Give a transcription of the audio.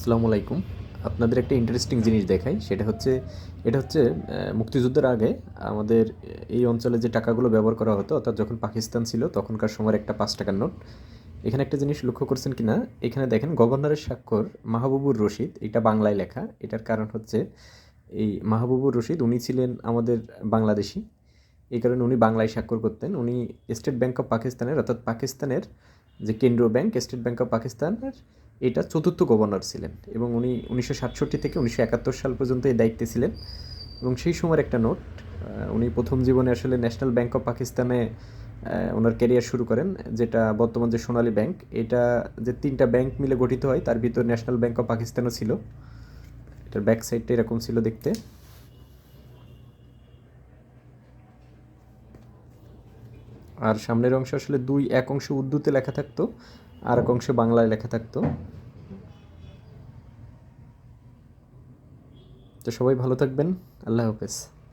আসসালামু আলাইকুম। আপনাদের একটা ইন্টারেস্টিং জিনিস দেখাই। এটা হচ্ছে মুক্তিযুদ্ধের আগে আমাদের এই অঞ্চলে যে টাকাগুলো ব্যবহার করা হতো, অর্থাৎ যখন পাকিস্তান ছিল তখনকার সময়ের একটা ৫ টাকার নোট। এখানে একটা জিনিস লক্ষ্য করছেন কিনা, এখানে দেখেন গভর্নরের স্বাক্ষর মাহবুবুর রশিদ, এটা বাংলায় লেখা। এটার কারণ হচ্ছে এই মাহবুবুর রশিদ উনি ছিলেন আমাদের বাংলাদেশী। এই কারণে উনি বাংলায় স্বাক্ষর করতেন। উনি স্টেট ব্যাংক অফ পাকিস্তানের, অর্থাৎ পাকিস্তানের যে কেন্দ্রীয় ব্যাংক স্টেট ব্যাংক অফ পাকিস্তানের এটা চতুর্থ গভর্নর ছিলেন, এবং উনি ১৯৬৭ থেকে ১৯৭১ সাল পর্যন্ত এই দায়িত্বে ছিলেন। এবং সেই সময়ের একটা নোট, উনি প্রথম জীবনে আসলে ন্যাশনাল ব্যাংক অফ পাকিস্তানে ওনার ক্যারিয়ার শুরু করেন, যেটা বর্তমান যে সোনালী ব্যাংক, এটা যে তিনটা ব্যাংক মিলে গঠিত হয় তার ভিতর ন্যাশনাল ব্যাংক অফ পাকিস্তানও ছিল। এটার ব্যাক সাইডটা এরকম ছিল দেখতে। আর সামনের অংশ আসলে এক অংশ উর্দুতে লেখা থাকতো, আর এক অংশ বাংলায় লেখা থাকতো। তো সবাই ভালো থাকবেন। আল্লাহ হাফেজ।